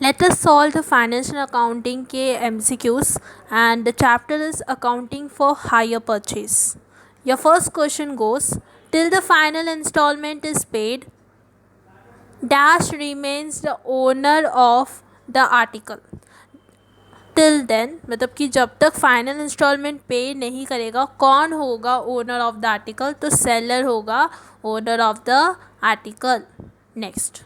Let us solve the financial accounting के MCQs and the chapter is accounting for hire purchase. Your first question goes, till the final installment is paid, dash remains the owner of the article. Till then मतलब कि जब तक final instalment पे नहीं करेगा कौन होगा ओनर ऑफ द आर्टिकल, तो सेलर होगा owner of the article. Next,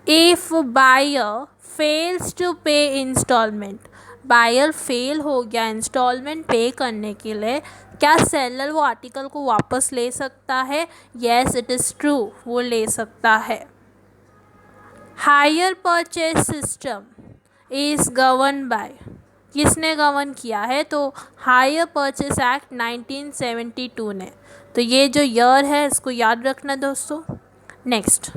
if buyer fails to pay installment, buyer fail हो गया इंस्टॉलमेंट पे करने के लिए, क्या सेलर वो आर्टिकल को वापस ले सकता है? येस इट इज़ ट्रू, वो ले सकता है. Hire purchase system is govern by, किसने गवर्न किया है? तो हायर परचेज एक्ट 1972 ने. तो ये जो ईयर है इसको याद रखना दोस्तों. Next,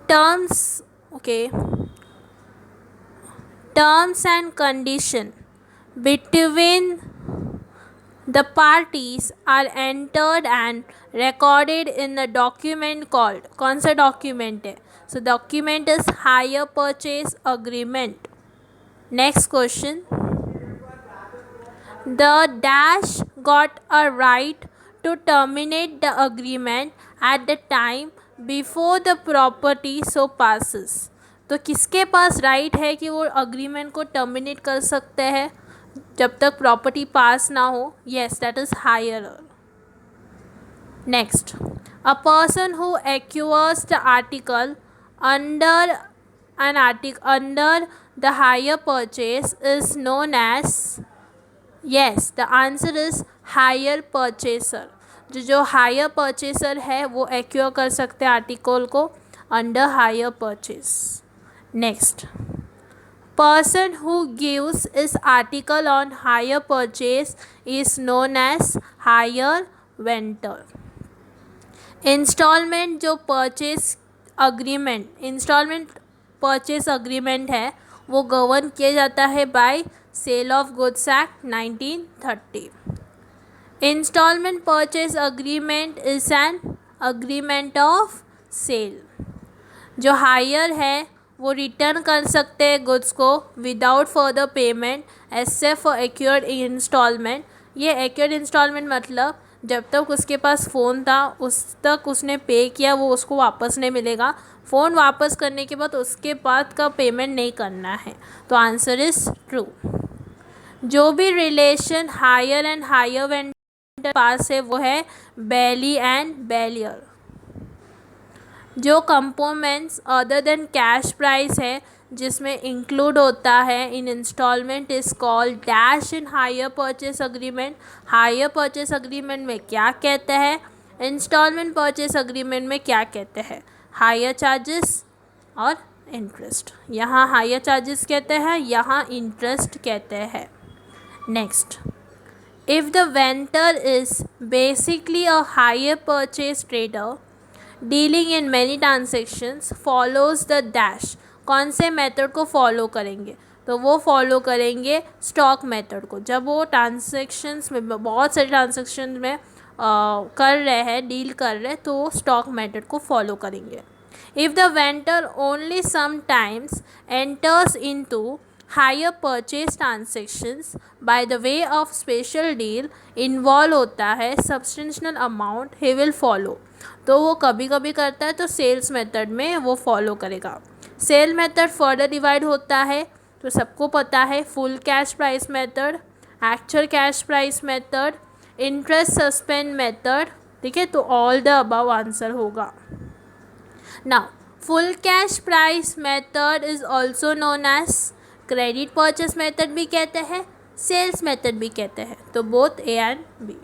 terms terms and condition between the parties are entered and recorded in the document called, कौन सा document है? So document is hire purchase agreement. Next question, the dash got a right to terminate the agreement at the time before the property so passes. तो किसके पास right है कि वो agreement को terminate कर सकते हैं जब तक प्रॉपर्टी पास ना हो? Yes that is hirer. Next, a person who acquires the article under under the hire purchase is known as, yes the answer is hire purchaser. जो हायर परचेसर है वो एक्वायर कर सकते हैं आर्टिकल को under hire purchase. Next, person who gives his article on hire purchase is known as hire vendor. Instalment जो purchase agreement है वो गवर्न किया जाता है by sale of goods act 1930. Instalment purchase agreement is an agreement of sale. जो hirer है वो return कर सकते हैं गुड्स को without further payment except for accrued instalment. ये एक्योर्ड इंस्टॉलमेंट मतलब जब तक उसके पास फ़ोन था उस तक उसने पे किया, वो उसको वापस नहीं मिलेगा. फ़ोन वापस करने के बाद उसके बाद का पेमेंट नहीं करना है. तो आंसर इज़ ट्रू. जो भी relation hirer and hire vendor पास है वो है बेली एंड बेलियर. जो components other than cash price है जिसमें इंक्लूड होता है in instalment is called dash in hire purchase agreement. Hire purchase agreement में क्या कहते हैं? इंस्टॉलमेंट परचेस अग्रीमेंट में क्या कहते हैं? हायर चार्जेस और इंटरेस्ट. यहाँ हायर चार्जेस कहते हैं, यहाँ इंटरेस्ट कहते हैं. Next, if the vendor is basically a hire purchase trader dealing in many transactions follows the dash, कौन से मेथड को फॉलो करेंगे? तो वो फॉलो करेंगे स्टॉक मेथड को. जब वो ट्रांजेक्शंस में बहुत सारे ट्रांजेक्शन में कर रहे हैं, डील कर रहे हैं, तो वो स्टॉक मेथड को फॉलो करेंगे. If the vendor only sometimes enters into hire purchase transactions by the way of special deal involve होता है substantial amount he will follow. तो वो कभी कभी करता है तो सेल्स मेथड में वो फॉलो करेगा. सेल मेथड फर्दर डिवाइड होता है, तो सबको पता है full cash price method, actual cash price method, interest suspend method. ठीक है, तो ऑल द अबव आंसर होगा. Now full cash price method is also known as credit purchase method भी कहते हैं, सेल्स मेथड भी कहते हैं. तो both A and B.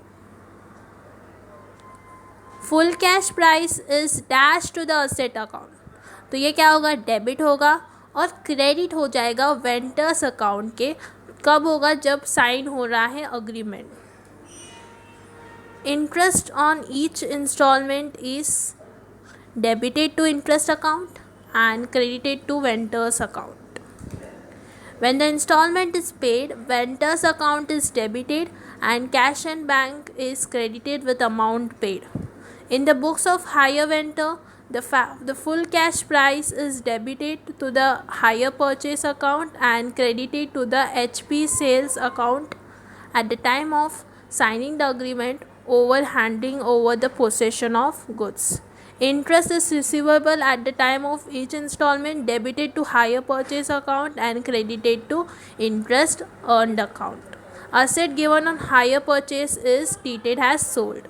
Full cash price is dash to the asset account. तो ये क्या होगा? डेबिट होगा और क्रेडिट हो जाएगा वेंडर्स अकाउंट के. कब होगा? जब साइन हो रहा है agreement. Interest on each installment is debited to interest account and credited to vendor's account. When the installment is paid, vendor's account is debited and cash and bank is credited with amount paid. In the books of hire vendor, The full cash price is debited to the hire purchase account and credited to the HP sales account at the time of signing the agreement over handing over the possession of goods. Interest is receivable at the time of each installment, debited to hire purchase account and credited to interest earned account. Asset given on hire purchase is treated as sold.